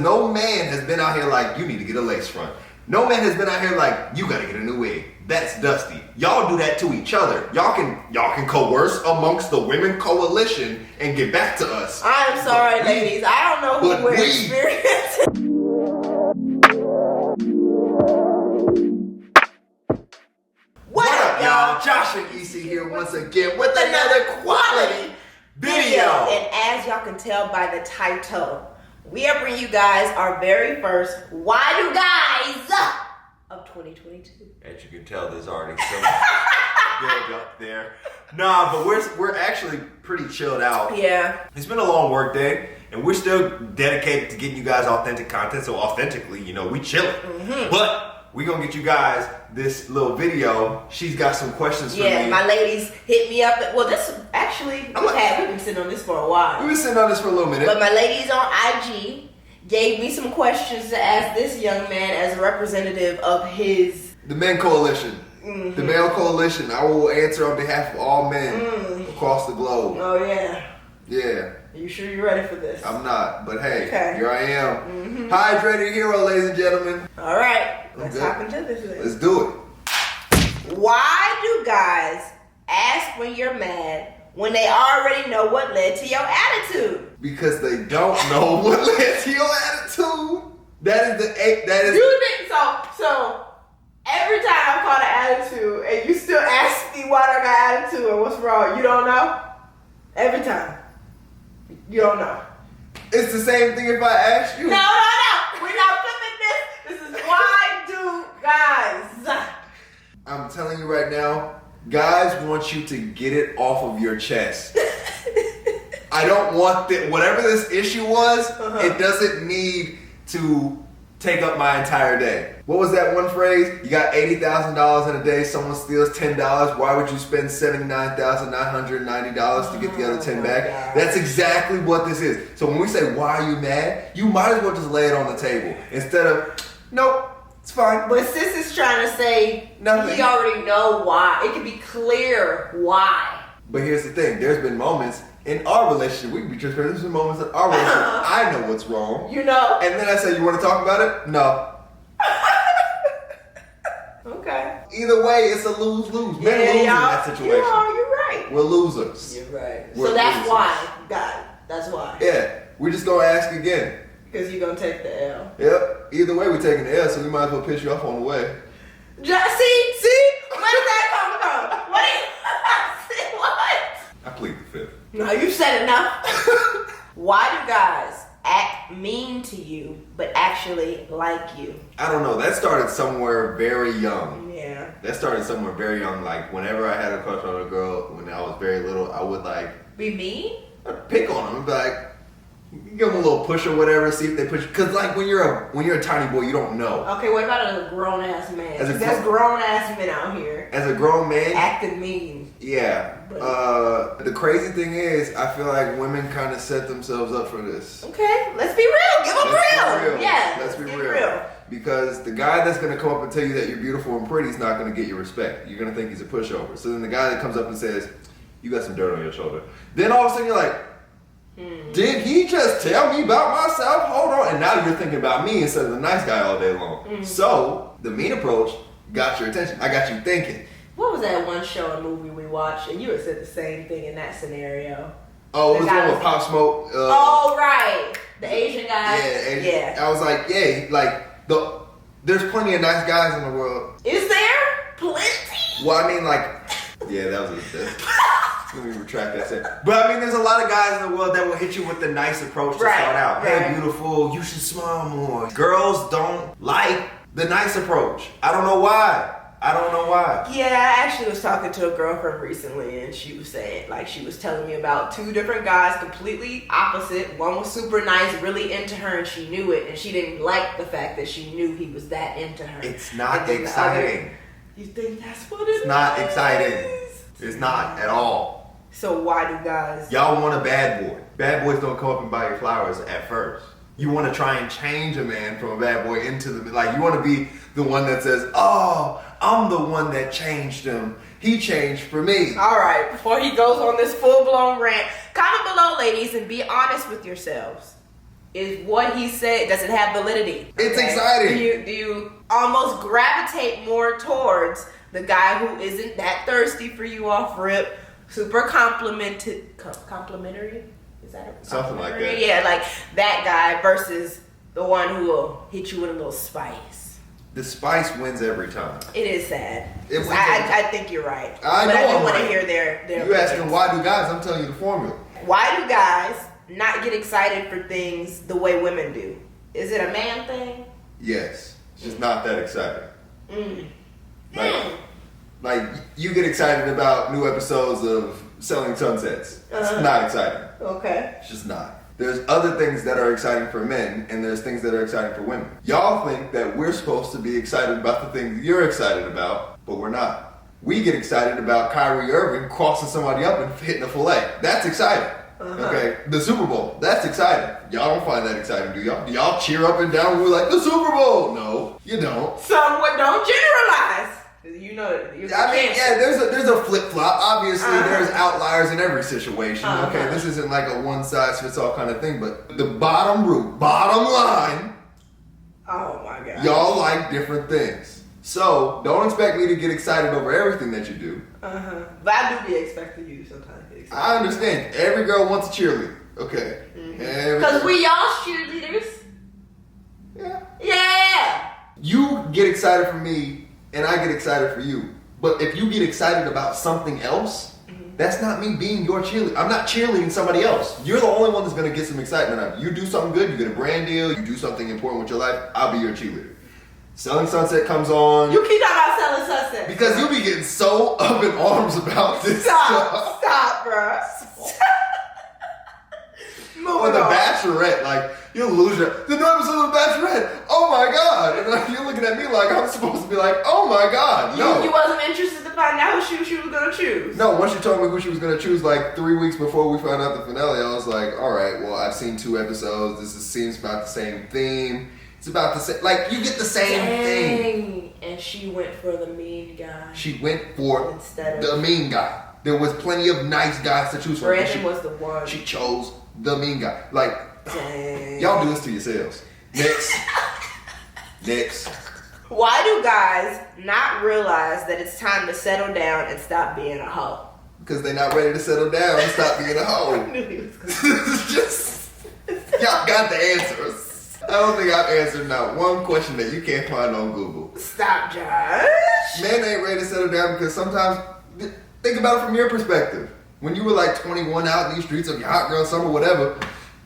No man has been out here like, you need to get a lace front. No man has been out here like, you gotta get a new wig. That's dusty. Y'all do that to each other. Y'all can coerce amongst the women coalition and get back to us. I'm sorry, ladies. I don't know who we're experiencing. What up, y'all? Josh and EC here once again with another quality video. And as y'all can tell by the title, we are bringing you guys our very first Why Do Guys of 2022. As you can tell, there's already some build up there. Nah, but we're actually pretty chilled out. Yeah. It's been a long work day, and we're still dedicated to getting you guys authentic content. So authentically, we chilling. Mm-hmm. But we're gonna get you guys this little video. She's got some questions for me. Yeah, my ladies hit me up. Well, this actually, we've been sitting on this for a while. We've been sitting on this for a little minute. But my ladies on IG gave me some questions to ask this young man as a representative of the Men Coalition. Mm-hmm. The Male Coalition. I will answer on behalf of all men across the globe. Oh, yeah. Yeah. Are you sure you're ready for this? I'm not, but hey, okay. Here I am. Mm-hmm. Hydrated hero, ladies and gentlemen. All right. Let's hop into this then. Let's do it. Why do guys ask when you're mad when they already know what led to your attitude? Because they don't know what led to your attitude. That is. You think so? Every time I call an attitude, and you still ask me why I got attitude or what's wrong, you don't know. Every time, you don't know. It's the same thing if I ask you. No. We're not flipping this. This is why do guys. I'm telling you right now, guys want you to get it off of your chest. I don't want that. Whatever this issue was, It doesn't need to take up my entire day. What was that one phrase? You got $80,000 in a day, someone steals $10. Why would you spend $79,990 to get the other 10 back? God. That's exactly what this is. So when we say, why are you mad? You might as well just lay it on the table. Instead of, nope, it's fine. But sis is trying to say, nothing. We already know why. It can be clear why. But here's the thing. There's been moments in our relationship, we can be transparent. There's been moments in our relationship, I know what's wrong. You know? And then I say, you want to talk about it? No. Okay. Either way, it's a lose-lose. Men lose in that situation. You're right. We're losers. You're right. We're so that's losers. why, God. That's why. Yeah. We're just going to ask again. Because you're going to take the L. Yep. Either way, we're taking the L, so we might as well piss you off on the way. See? Where did that come from? What? I plead the fifth. No, you said enough. Why do guys act mean to you but actually like you? I don't know. That started somewhere very young. Yeah. That started somewhere very young. Like, whenever I had a crush on a girl when I was very little, I would, be mean? I'd pick on them and be like, give them a little push or whatever, see if they push. Because, when you're a tiny boy, you don't know. Okay, what about a grown-ass man? There's grown-ass men out here. As a grown man? Acting mean. Yeah. The crazy thing is, I feel like women kind of set themselves up for this. Okay, let's be real. Give them real. Yeah, let's be real. Because the guy that's going to come up and tell you that you're beautiful and pretty is not going to get your respect. You're going to think he's a pushover. So then the guy that comes up and says, you got some dirt on your shoulder. Then all of a sudden you're like, did he just tell me about myself? Hold on. And now you're thinking about me instead of the nice guy all day long. So the mean approach got your attention. I got you thinking. What was that one show and movie we watched? And you had said the same thing in that scenario. Oh, it was one with Pop Smoke. Oh, right. The Asian guy. Yeah. I was like, there's plenty of nice guys in the world. Is there? Plenty? Well, I mean, that was let me retract that statement. But I mean, there's a lot of guys in the world that will hit you with the nice approach to start out. Hey, beautiful, you should smile more. Girls don't like the nice approach. I don't know why. Yeah, I actually was talking to a girlfriend recently, and she was saying, she was telling me about two different guys, completely opposite. One was super nice, really into her, and she knew it, and she didn't like the fact that she knew he was that into her. It's not exciting. You think that's what it is? It's not exciting. It's not at all. So why do guys? Y'all want a bad boy. Bad boys don't come up and buy you flowers at first. You want to try and change a man from a bad boy into you want to be the one that says, oh, I'm the one that changed him. He changed for me. All right, before he goes on this full-blown rant, comment below, ladies, and be honest with yourselves. Is what he said, does it have validity? It's exciting. Do you almost gravitate more towards the guy who isn't that thirsty for you off rip, super complimentary? Is that a something like that? Yeah, like that guy versus the one who will hit you with a little spice. The spice wins every time. It is sad. It wins I think you're right. I but know I do I'm want to right. hear their You asking opinions. why do guys? I'm telling you the formula. Why do guys not get excited for things the way women do? Is it a man thing? Yes, it's just not that exciting. Mm. Like you get excited about new episodes of Selling Sunsets. It's not exciting. Okay. It's just not. There's other things that are exciting for men, and there's things that are exciting for women. Y'all think that we're supposed to be excited about the things you're excited about, but we're not. We get excited about Kyrie Irving crossing somebody up and hitting a fillet. That's exciting. Okay, the Super Bowl, that's exciting. Y'all don't find that exciting, do y'all? Do y'all cheer up and down when we're like, the Super Bowl? No, you don't. Someone don't generalize. You know, there's a flip-flop. Obviously, there's outliers in every situation. Okay, this isn't like a one-size-fits-all kind of thing, but the bottom line, oh my God, y'all like different things. So, don't expect me to get excited over everything that you do. But I do be expecting you sometimes to get excited. I understand. Every girl wants a cheerleader. Okay. Because we y'all cheerleaders. Yeah. You get excited for me, and I get excited for you. But if you get excited about something else, that's not me being your cheerleader. I'm not cheerleading somebody else. You're the only one that's going to get some excitement out of it. You do something good, you get a brand deal, you do something important with your life, I'll be your cheerleader. Selling Sunset comes on. You keep talking about Selling Sunset. Because you'll be getting so up in arms about this stuff. Stop, bro. Or The Bachelorette, like, you'll lose the new episode of The Bachelorette. Oh my God. And like, you're looking at me like I'm supposed to be like, oh my God. No. You wasn't interested to find out who she was going to choose. No, once you told me who she was going to choose like 3 weeks before we found out the finale, I was like, all right, well, I've seen 2 episodes. Seems about the same theme. It's about the same, like, you get the same thing. And she went for the mean guy. She went for Instead the of mean guy. There was plenty of nice guys to choose from. Brandon was the one. She chose the mean guy. Like, dang. y'all do this to yourselves. Next. Why do guys not realize that it's time to settle down and stop being a hoe? Because they're not ready to settle down and stop being a hoe. I knew he was gonna Just, y'all got the answers. I don't think I've answered not one question that you can't find on Google. Stop, Josh. Men ain't ready to settle down because sometimes, think about it from your perspective. When you were like 21 out in these streets of your hot girl summer, whatever,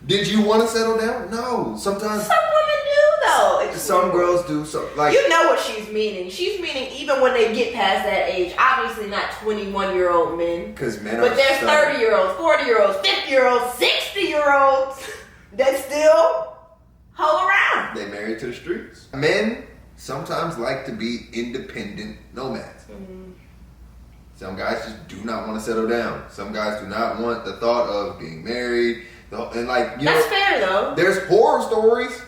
did you want to settle down? No. Sometimes. Some women do, though. Some girls do. So, like, you know what she's meaning. She's meaning even when they get past that age. Obviously not 21-year-old men. Because men are But there's 30-year-olds, 40-year-olds, 50-year-olds, 60-year-olds that still hoe around. They married to the streets. Men sometimes like to be independent nomads. Some guys just do not want to settle down. Some guys do not want the thought of being married. And like, you That's know, fair though. there's horror stories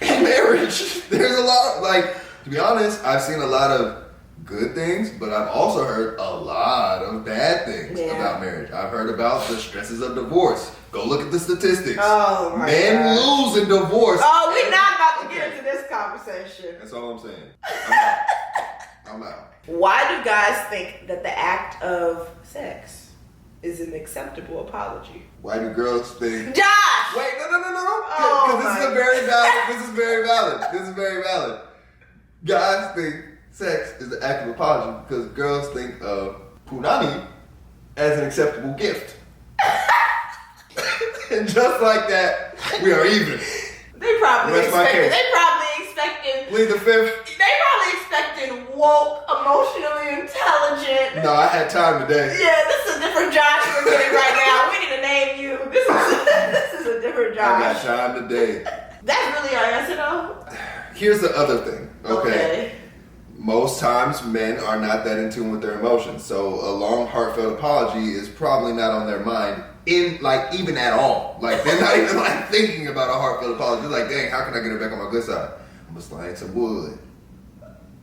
in marriage. There's a lot, like, to be honest, I've seen a lot of good things, but I've also heard a lot of bad things about marriage. I've heard about the stresses of divorce. Go look at the statistics. Oh my Men God. lose in divorce. Oh, we're not about to get into this conversation. That's all I'm saying. I'm out. Why do guys think that the act of sex is an acceptable apology? Why do girls think? Josh! Wait, no. Oh, Because this is very valid. Guys think sex is the act of apology because girls think of punani as an acceptable gift. And just like that, we are even. They probably Rest my case. expecting Plead the fifth. They probably expecting woke, emotionally intelligent. No, I had time today. Yeah, this is a different Josh we're getting right now. We need to name you. This is a different Josh. I got time today. That's really our answer though. Here's the other thing, okay? Most times men are not that in tune with their emotions, so a long, heartfelt apology is probably not on their mind, even at all. Like, they're not even like thinking about a heartfelt apology. They're like, dang, how can I get it back on my good side? I'm gonna slide some wood.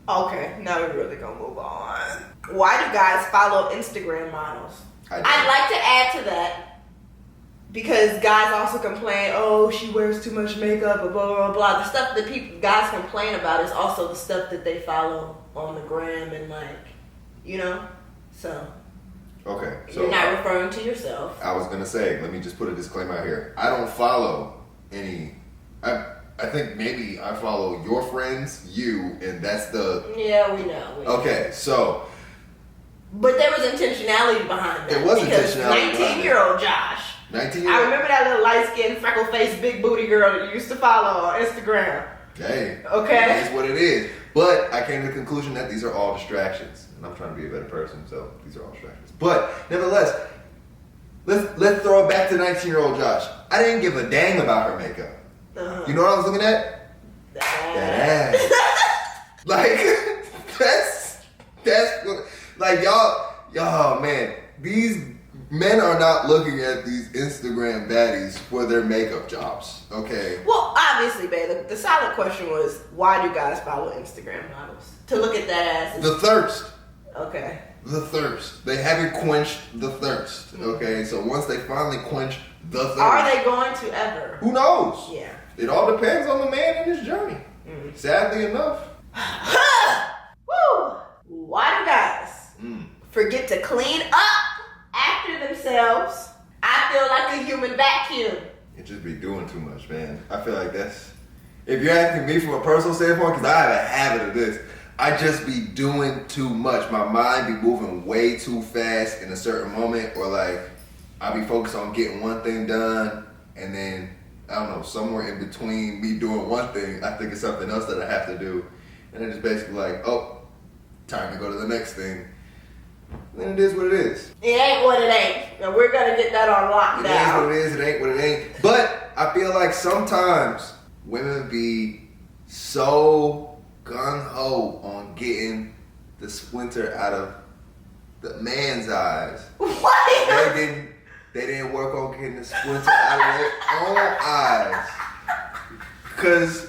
Okay, now we're really gonna move on. Why do guys follow Instagram models? I'd like to add to that. because guys also complain, oh, she wears too much makeup, blah, blah, blah, blah. The stuff that guys complain about is also the stuff that they follow on the gram and like, you know? So. Okay. So you're not referring to yourself. I was going to say, let me just put a disclaimer out here. I don't follow any, I think maybe I follow your friends, you, and that's the... Yeah, we know. Okay, so... But there was intentionality behind that. There was because intentionality 19-year-old Josh. 19-year-old? I remember that little light-skinned, freckle-faced, big booty girl that you used to follow on Instagram. Hey. Okay? That's what it is. But I came to the conclusion that these are all distractions. And I'm trying to be a better person, so these are all distractions. But, nevertheless, let's throw it back to 19-year-old Josh. I didn't give a dang about her makeup. Uh-huh. You know what I was looking at? That ass. Like, that's what, like, y'all, man, these men are not looking at these Instagram baddies for their makeup jobs, okay? Well, obviously, babe, the solid question was, why do guys follow Instagram models? To look at that ass. The thirst. Okay. The thirst. They haven't quenched the thirst, okay? So once they finally quench the thirst. Are they going to ever? Who knows? Yeah. It all depends on the man and his journey. Sadly enough. Woo! Why do guys forget to clean up after themselves? I feel like a human vacuum. It just be doing too much, man. I feel like that's... If you're asking me from a personal standpoint, because I have a habit of this, I just be doing too much. My mind be moving way too fast in a certain moment, or like, I be focused on getting one thing done, and then... I don't know, somewhere in between me doing one thing, I think it's something else that I have to do. And then it's basically like, oh, time to go to the next thing. And then it is what it is. It ain't what it ain't. And we're going to get that on lockdown. It is what it is, it ain't what it ain't. But I feel like sometimes women be so gung-ho on getting the splinter out of the man's eyes. What? They didn't work on getting the splinter out of their own eyes. Cause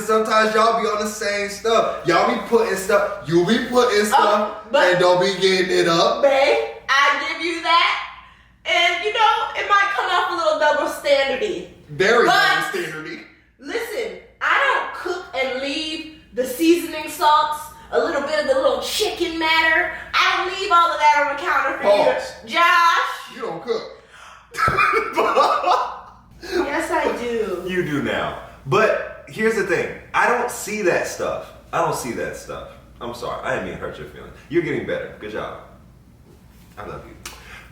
sometimes y'all be on the same stuff. Y'all be putting stuff, you be putting stuff and don't be getting it up. Babe, I give you that. And you know, it might come off a little double standardy. Very double standardy. Listen, I don't cook and leave the seasoning salts, a little bit of the little chicken matter. I don't leave all of that on the counter for you. Josh. You don't cook. Yes, I do. You do now. But here's the thing. I don't see that stuff. I'm sorry. I didn't mean to hurt your feelings. You're getting better. Good job. I love you.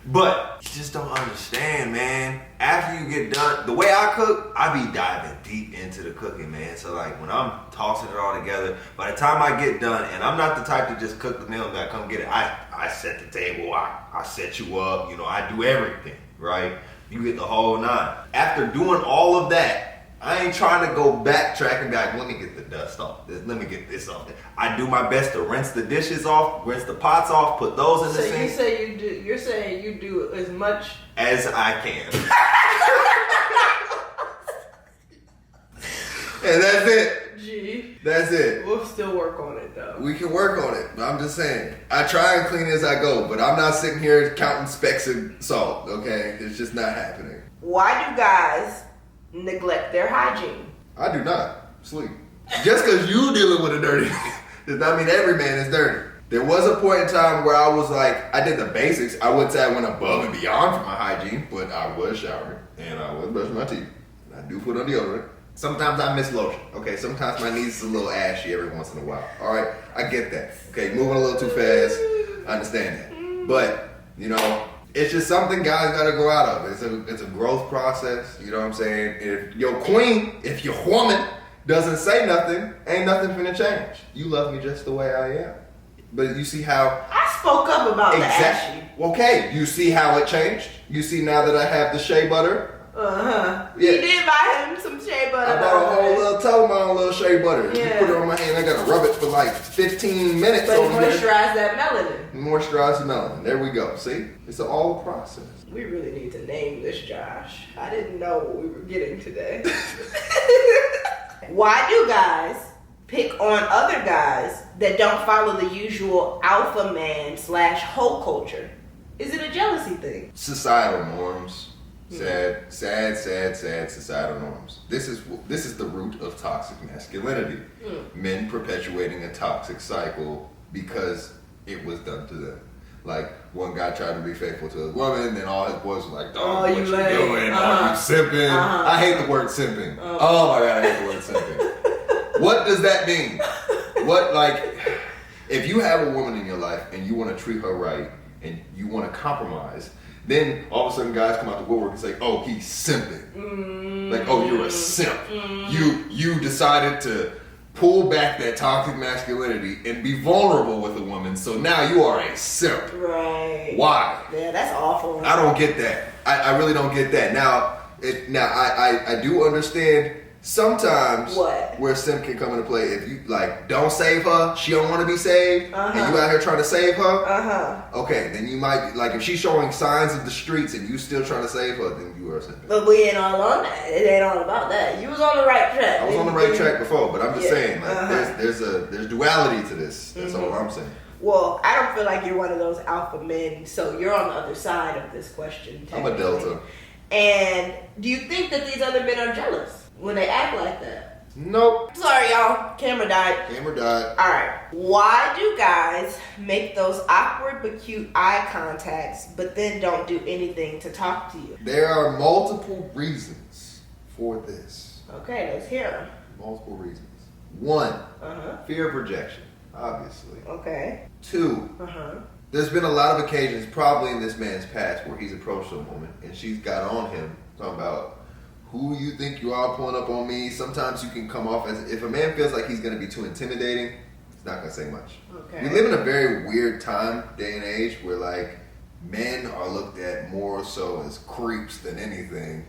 But you just don't understand, man. After you get done, the way I cook, I be diving deep into the cooking, man. So like when I'm tossing it all together, by the time I get done, and I'm not the type to just cook the meal and I come get it. I set the table, I set you up, you know, I do everything, right? You get the whole nine. After doing all of that, I ain't trying to go backtrack and be like, let me get the dust off. Let me get this off. I do my best to rinse the dishes off, rinse the pots off, put those in the sink. So you're saying you do as much as I can. And that's it. Gee. That's it. We'll still work on it though. We can work on it. But I'm just saying. I try and clean as I go, but I'm not sitting here counting specks of salt, okay? It's just not happening. Why do guys neglect their hygiene? I do not. Sleep. Just because you dealing with a dirty does not mean every man is dirty. There was a point in time where I was like, I did the basics. I wouldn't say I went above and beyond for my hygiene, but I was showering and I was brushing my teeth. And I do put on deodorant. Sometimes I miss lotion. Okay, sometimes my knees is a little ashy every once in a while. All right, I get that. Okay, moving a little too fast. I understand that. But, you know, it's just something guys gotta grow out of. It's a growth process. You know what I'm saying? If your queen, if your woman doesn't say nothing, ain't nothing finna change. You love me just the way I am. But you see how I spoke up about the ashy. Okay, you see how it changed? You see now that I have the shea butter? Uh-huh. Yeah. You did buy him some shea butter. I bought a whole little tub of my own little shea butter. Yeah. You put it on my hand, I gotta rub it for like 15 minutes. But moisturize that melanin. Moisturize the melanin. There we go. See? It's all a process. We really need to name this, Josh. I didn't know what we were getting today. Why do guys pick on other guys that don't follow the usual alpha man / hoe culture? Is it a jealousy thing? Societal norms. Sad societal norms. This is the root of toxic masculinity. Men perpetuating a toxic cycle because it was done to them. Like, one guy tried to be faithful to his woman, then all his boys were like, "Dog, what you doing? Are you simping?" I hate the word simping. Oh my god, I hate the word simping. What does that mean? What, like, if you have a woman in your life and you want to treat her right and you want to compromise, then all of a sudden guys come out the woodwork and say, "Oh, he's simping." Like, "Oh, you're a simp. You decided to pull back that toxic masculinity and be vulnerable with a woman, so now you are a simp." Right. Why? Yeah, that's awful. I don't get that. I really don't get that. Now I do understand sometimes where simp can come into play. If you, like, don't save her, she don't want to be saved, and you out here trying to save her, okay, then you might, like, if she's showing signs of the streets and you still trying to save her, then you are a simp. But we ain't all on that. It ain't all about that. You was on the right track. I was on the right track before, but I'm just saying, like, there's duality to this. That's all I'm saying. Well, I don't feel like you're one of those alpha men, so you're on the other side of this question. I'm a delta. And do you think that these other men are jealous when they act like that? Nope. Sorry, y'all. Camera died. Alright. Why do guys make those awkward but cute eye contacts, but then don't do anything to talk to you? There are multiple reasons for this. Okay, let's hear them. Multiple reasons. One, fear of rejection, obviously. Okay. Two, there's been a lot of occasions, probably in this man's past, where he's approached a woman and she's got on him, talking about, "Who you think you are pulling up on me?" Sometimes you can come off as, if a man feels like he's going to be too intimidating, he's not going to say much. Okay. We live in a very weird time, day and age, where, like, men are looked at more so as creeps than anything.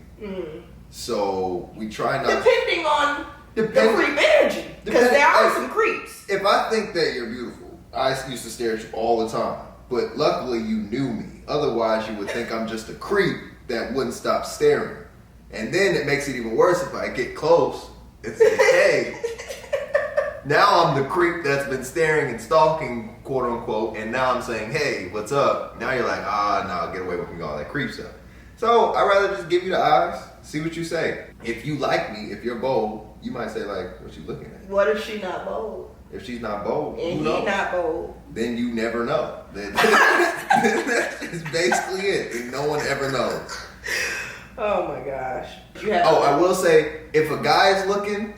So we try not... Depending on the creep energy. Because there are some creeps. If I think that you're beautiful, I used to stare at you all the time. But luckily you knew me. Otherwise you would think I'm just a creep that wouldn't stop staring. And then it makes it even worse if I get close and say, "Hey." Now I'm the creep that's been staring and stalking, quote unquote, and now I'm saying, "Hey, what's up?" Now you're like, "No, get away with me, all that creep stuff." So I'd rather just give you the eyes, see what you say. If you like me, if you're bold, you might say, like, "What you looking at?" What if she not bold? If she's not bold, and who knows? he not bold, then you never know. That's basically it. And no one ever knows. Oh my gosh. I will say, if a guy is looking,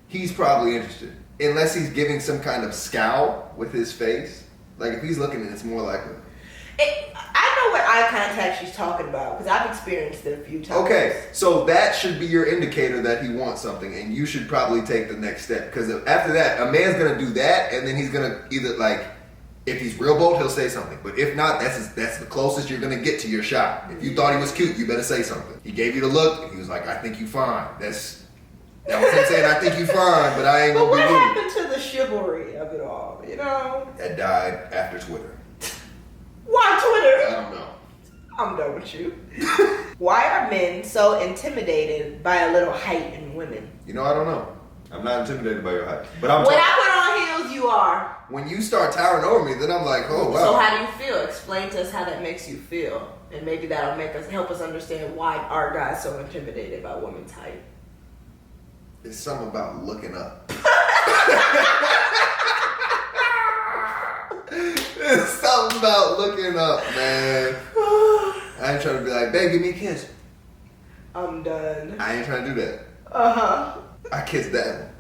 he's probably interested. Unless he's giving some kind of scowl with his face. Like, if he's looking, it's more likely. I know what eye contact she's talking about, because I've experienced it a few times. Okay, so that should be your indicator that he wants something, and you should probably take the next step. Because after that, a man's going to do that, and then he's going to either, like, if he's real bold, he'll say something. But if not, that's the closest you're going to get to your shot. If you thought he was cute, you better say something. He gave you the look, and he was like, "I think you fine." That was him saying, "I think you fine, but I ain't going to be rude." But what happened to the chivalry of it all, you know? That died after Twitter. Why Twitter? I don't know. I'm done with you. Why are men so intimidated by a little height in women? You know, I don't know. I'm not intimidated by your height. But when I put on heels, you are. When you start towering over me, then I'm like, "Oh, wow." So how do you feel? Explain to us how that makes you feel. And maybe that'll help us understand why are guys so intimidated by women's height. It's something about looking up. It's something about looking up, man. I ain't trying to be like, "Babe, give me a kiss." I'm done. I ain't trying to do that. I kissed that one.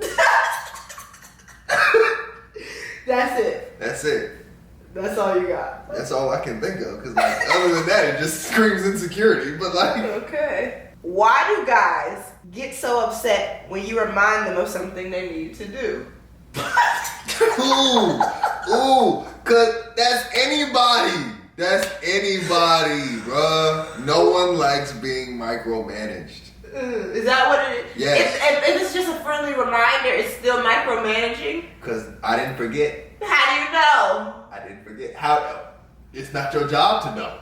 That's it. That's it. That's all you got. That's all I can think of. Because, like, other than that, it just screams insecurity. But, like... Okay. Why do guys get so upset when you remind them of something they need to do? Ooh, because that's anybody. That's anybody, bruh. No one likes being micromanaged. Is that what it is? Yes. If it's just a friendly reminder, it's still micromanaging? Because I didn't forget. How do you know? I didn't forget. How? It's not your job to know.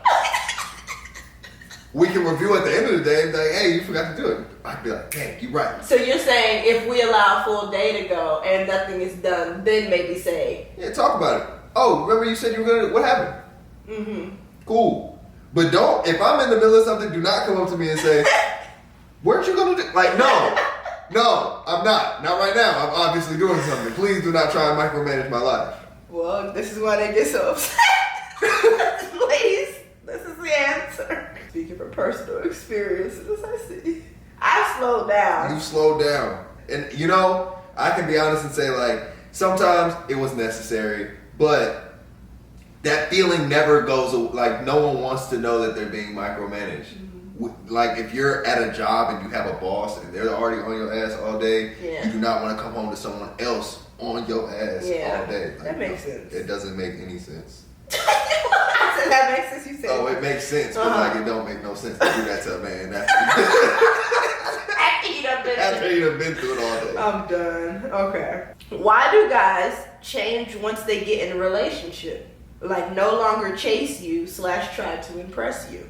We can review at the end of the day and be like, "Hey, you forgot to do it." I'd be like, "Dang, you're right." So you're saying if we allow a full day to go and nothing is done, then maybe say... Yeah, talk about it. "Oh, remember you said you were going to... What happened?" Mm-hmm. Cool. But don't, if I'm in the middle of something, do not come up to me and say, weren't you gonna do, like, no, I'm not right now, I'm obviously doing something. Please do not try and micromanage my life. Well, this is why they get so upset. Ladies, this is the answer. Speaking from personal experiences, I see. I've slowed down. You've slowed down. And you know, I can be honest and say, like, sometimes it was necessary, but that feeling never goes, like, no one wants to know that they're being micromanaged. Mm-hmm. Like, if you're at a job and you have a boss and they're already on your ass all day, you do not want to come home to someone else on your ass all day. Like, that makes sense. It doesn't make any sense. I said that makes sense, you said. Oh, it makes sense, but like, it don't make no sense to do that to a man. After you done been through it all day. I'm done. Okay. Why do guys change once they get in a relationship? Like, no longer chase you / try to impress you.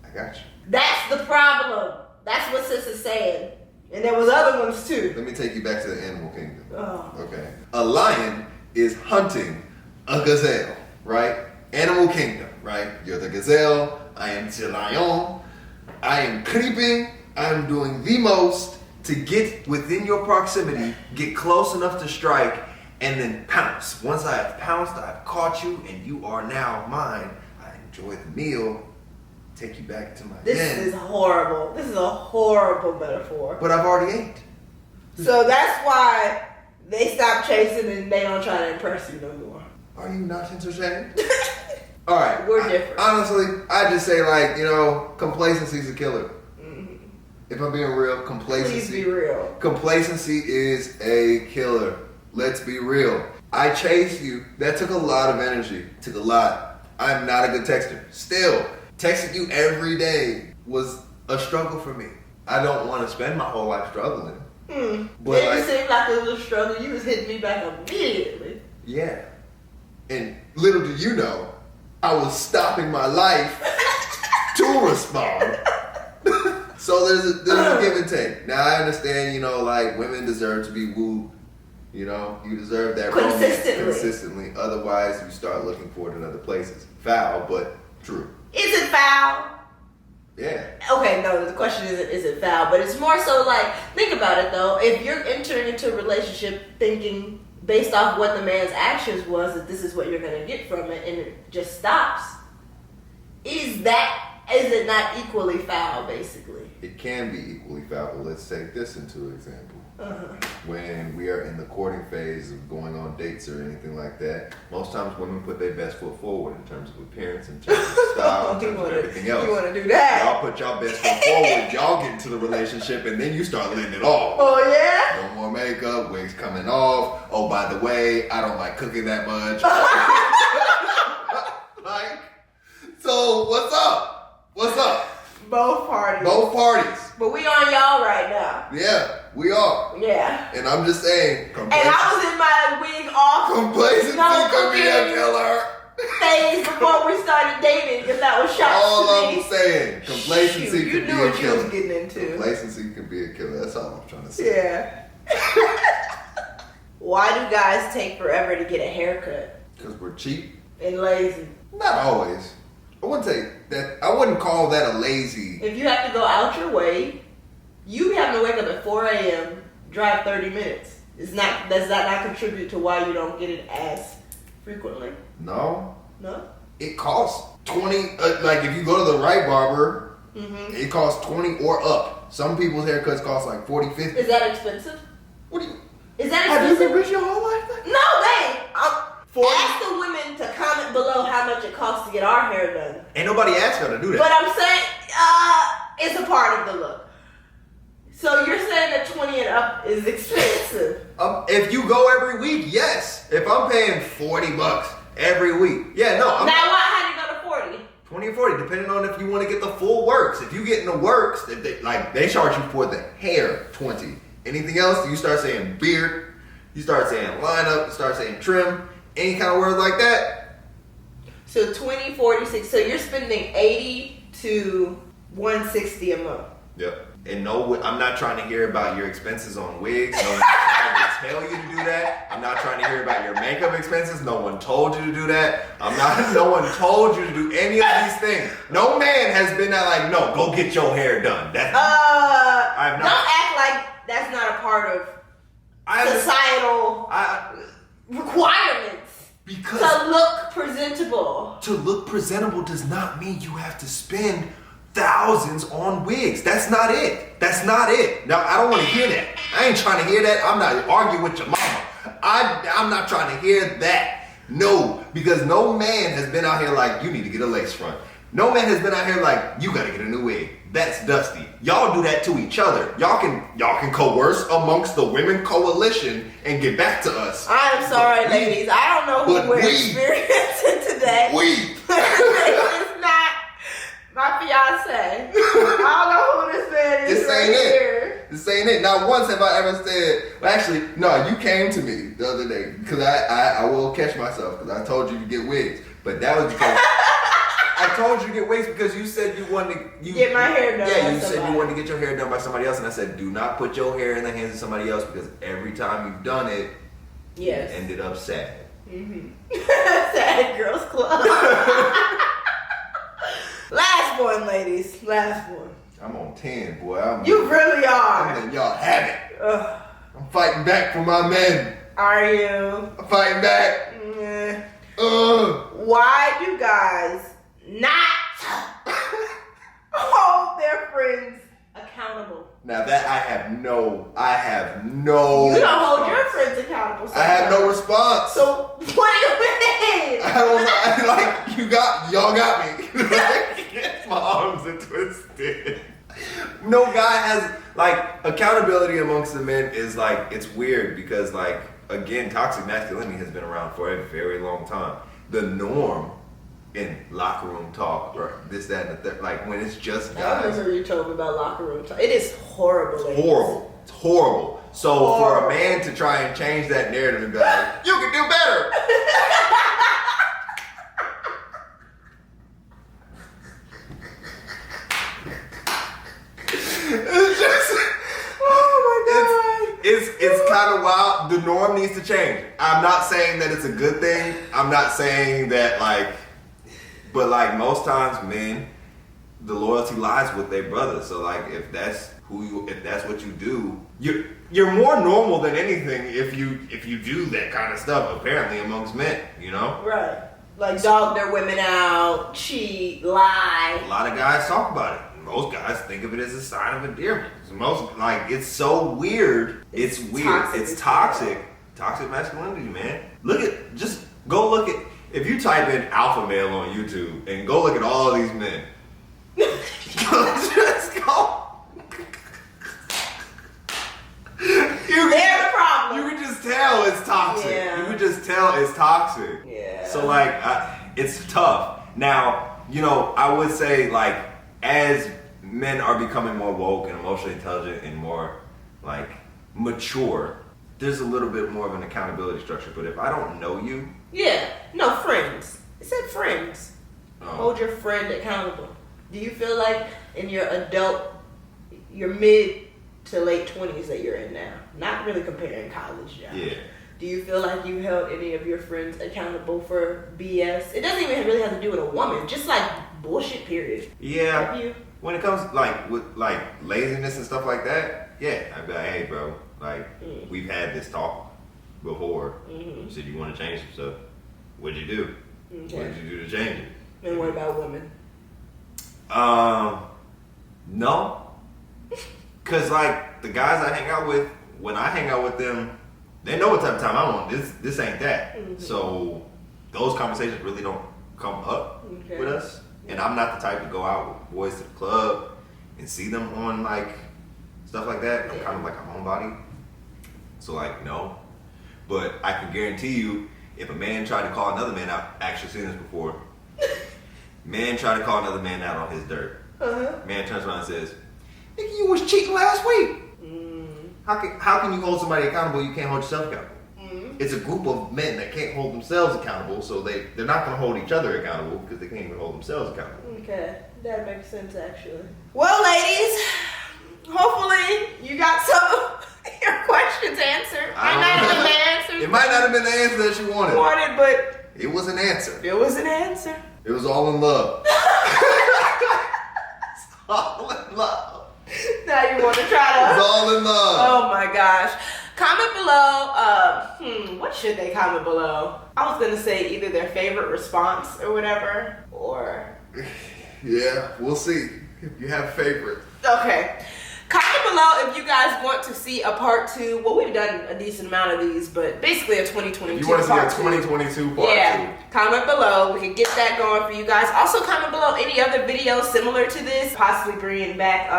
I got you. That's the problem. That's what sis is saying. And there was other ones too. Let me take you back to the animal kingdom. Oh. Okay. A lion is hunting a gazelle, right? Animal kingdom, right? You're the gazelle. I am the lion. I am creeping. I am doing the most to get within your proximity, get close enough to strike, and then pounce. Once I have pounced, I've caught you, and you are now mine. I enjoy the meal, take you back to my den. This is horrible. This is a horrible metaphor. But I've already ate. So that's why they stop chasing and they don't try to impress you no more. Are you not entertained? All right. We're different. Honestly, I just say, like, you know, complacency's a killer. If I'm being real, complacency. Please be real. Complacency is a killer. Let's be real. I chased you. That took a lot of energy. Took a lot. I'm not a good texter. Still, texting you every day was a struggle for me. I don't want to spend my whole life struggling. But it seemed like it was a struggle. You was hitting me back immediately. Yeah. And little do you know, I was stopping my life to respond. So there's a give and take. Now I understand, you know, like, women deserve to be wooed. You know, you deserve that consistently. Otherwise, you start looking for it in other places. Foul, but true. Is it foul? Yeah. Okay, no, the question isn't is it foul, but it's more so like, think about it though. If you're entering into a relationship thinking based off what the man's actions was that this is what you're going to get from it, and it just stops, is it not equally foul, basically? It can be equally foul, but let's take this into example. When we are in the courting phase of going on dates or anything like that, most times women put their best foot forward in terms of appearance, in terms of style, in terms of everything else. You want to do that? Y'all put y'all best foot forward, y'all get into the relationship, and then you start letting it off. Oh, yeah? No more makeup, wigs coming off. Oh, by the way, I don't like cooking that much. Like, so what's up? What's up? Both parties. Both parties. But we on y'all right now. Yeah, we are. Yeah. And I'm just saying, and I was in my wig off. Complacency could be a killer. Phase before we started dating, because that was shots All to me. I'm saying, complacency You could be knew a what you was killer. getting into. Complacency could be a killer. That's all I'm trying to say. Yeah. Why do guys take forever to get a haircut? Because we're cheap. And lazy. Not always. I wouldn't say that. I wouldn't call that a lazy. If you have to go out your way, you have to wake up at 4 a.m., drive 30 minutes. Does that not contribute to why you don't get it as frequently? No. No? It costs 20. Like, if you go to the right barber, it costs 20 or up. Some people's haircuts cost like 40, 50. Is that expensive? What do you? Is that Have you expensive? been rich your whole life? No, they. Ask the women to comment below how much it costs to get our hair done. Ain't nobody asked her to do that. But I'm saying, it's a part of the look. So you're saying that 20 and up is expensive? If you go every week, yes. If I'm paying $40 every week, yeah, no. How do you go to 40? 20 or 40, depending on if you want to get the full works. If you get in the works, they charge you for the hair 20. Anything else, you start saying beard, you start saying lineup, you start saying trim, any kind of word like that. So 20, 46. So you're spending 80 to 160 a month. Yep. And no, I'm not trying to hear about your expenses on wigs. No, I'm trying to tell you to do that. I'm not trying to hear about your makeup expenses. No one told you to do that. No one told you to do any of these things. No man has been that like, no, go get your hair done. That's don't act like that's not a part of societal requirements. Because to look presentable. To look presentable does not mean you have to spend thousands on wigs. That's not it. That's not it. Now, I don't want to hear that. I ain't trying to hear that. I'm not arguing with your mama. I'm not trying to hear that. No, because no man has been out here like, you need to get a lace front. No man has been out here like, you gotta get a new wig. That's dusty. Y'all do that to each other. Y'all can coerce amongst the women coalition and get back to us. I am sorry, ladies. I don't know who we're experiencing today. It's not my fiance. I don't know who this man is. This ain't it. This ain't it. Not once have I ever said. Well, actually, no. You came to me the other day because I will catch myself because I told you to get wigs, but that was because. I told you to get wigs because you said you wanted to get my hair done. Yeah, you said you wanted to get your hair done by somebody else, and I said, do not put your hair in the hands of somebody else because every time you've done it, you ended up sad. Mm-hmm. Sad girls club. Last one, ladies. Last one. I'm on 10, boy. You really are. I'm letting y'all have it. I'm fighting back for my men. Are you? I'm fighting back. Why do guys not hold their friends accountable? Now that I have no. You don't hold your friends accountable. I have no response. So what do you mean? I don't know. Y'all got me. My arms are twisted. No guy has accountability amongst the men is it's weird because again, toxic masculinity has been around for a very long time. The norm in locker room talk or this, that, and the third, when it's just guys. I remember you told me about locker room talk. It is horrible. It's horrible. It's horrible. So for a man to try and change that narrative and be like, you can do better. It's just, oh my God. It's kind of wild. The norm needs to change. I'm not saying that it's a good thing. I'm not saying that but most times men, the loyalty lies with their brother. So if that's what you do, you're more normal than anything if you do that kind of stuff. Apparently amongst men, right? Dog their women out, cheat, lie. A lot of guys talk about it. Most guys think of it as a sign of endearment. It's so weird. It's weird. Toxic. It's toxic. Toxic masculinity, man. Go look at. If you type in alpha male on YouTube and go look at all of these men. Just go. They're the problem. You can just tell it's toxic. Yeah. You can just tell it's toxic. Yeah. So it's tough. Now, I would say as men are becoming more woke and emotionally intelligent and more mature, there's a little bit more of an accountability structure. But if I don't know you, no, friends. It said friends. Hold your friend accountable. Do you feel like in your mid to late 20s that you're in now, not really comparing college now. Yeah. Do you feel like you held any of your friends accountable for BS? It doesn't even really have to do with a woman, just bullshit period. Yeah. Have you? When it comes with laziness and stuff like that, yeah, I'd be like, hey bro, we've had this talk before. Mm-hmm. You said you want to change some stuff. What'd you do? Okay. What did you do to change it? And what about women? No. Cause the guys I hang out with, when I hang out with them, they know what type of time I'm on. This ain't that. Mm-hmm. So those conversations really don't come up with us. And I'm not the type to go out with boys to the club and see them on stuff like that. I'm kind of a homebody. So no. But I can guarantee you, if a man tried to call another man out, actually seen this before. Man tried to call another man out on his dirt. Uh-huh. Man turns around and says, nigga, you was cheating last week. Mm. How can you hold somebody accountable? You can't hold yourself accountable. Mm. It's a group of men that can't hold themselves accountable, so they're not going to hold each other accountable because they can't even hold themselves accountable. Okay, that makes sense actually. Well, ladies, hopefully you got some of your questions answered. Might not been the answer that you wanted. But It was an answer. it was an answer. It was all in love. It's all in love. Now you want to try It's to. all in love. Oh my gosh. Comment below. What should they comment below? I was gonna say either their favorite response or whatever, or. Yeah, we'll see if you have favorites. Okay. Comment below if you guys want to see a part 2. Well, we've done a decent amount of these, but basically a 2022 If you want to see a part 2. 2022 part Yeah, comment below. We can get that going for you guys. Also, comment below any other videos similar to this. Possibly bringing back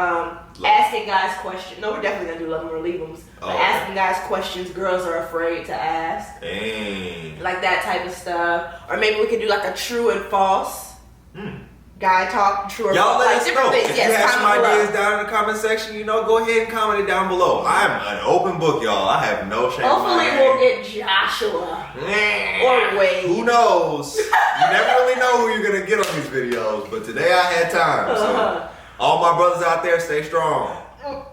asking guys questions. No, we're definitely gonna do love them or leave them. But asking guys questions girls are afraid to ask. Dang. Like that type of stuff. Or maybe we could do like a true and false. Guy talk, true or Y'all false. let Like us different know. things. If Yes, you have some comment below. ideas down in the comment section, you know, go ahead and comment it down below. I'm an open book, y'all. I have no shame in my Hopefully game. we'll get Joshua. Or Wade. Who knows? You never really know who you're gonna get on these videos, but today I had time. So all my brothers out there, stay strong. Some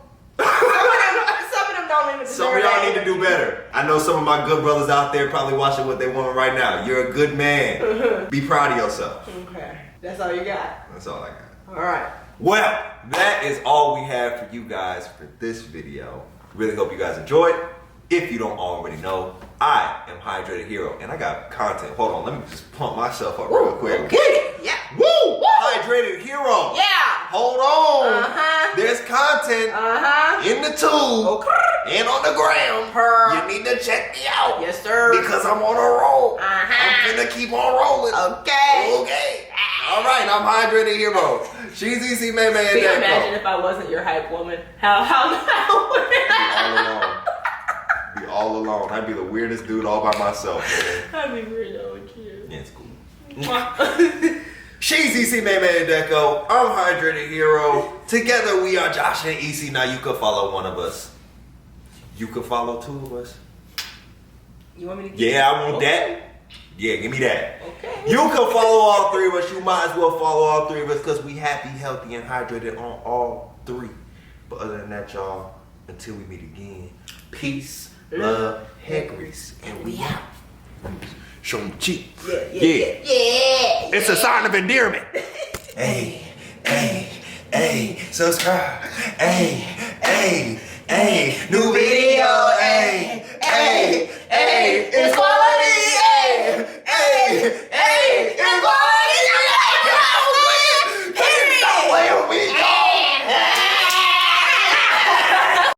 of them don't even deserve Some of y'all that need to do energy. better. I know some of my good brothers out there probably watching what they want right now. You're a good man. Be proud of yourself. Okay, that's all you got. That's all I got. All right. Well, that is all we have for you guys for this video. Really hope you guys enjoyed. If you don't already know, I am Hydrated Hero, and I got content. Hold on, let me just pump myself up real quick. Get it. Yeah. Woo! Hydrated Hero. Yeah. Hold on. Uh-huh. There's content in the tube Okay. and on the ground. Her. You need to check me out. Yes, sir. Because I'm on a roll. Uh-huh. I'm finna keep on rolling. Okay. Okay. All right, I'm Hydrated Hero. She's EC May May Can you and imagine Deco. if I wasn't your hype woman? How All alone. Be all alone. I'd be the weirdest dude all by myself, man. I'd be weirdo with you. Yeah, it's cool. She's EC May May and Deco. I'm Hydrated Hero. Together we are Josh and EC. Now you can follow one of us. You can follow two of us. You want me to? Yeah, I want that. Yeah, give me that. Okay. You can follow all three of us. You might as well follow all three of us because we happy, healthy, and hydrated on all three. But other than that, y'all, until we meet again, peace, love, hair grease, and we out. Show them cheek. Yeah. It's a sign of endearment. Hey, subscribe. Hey, new video. Hey, it's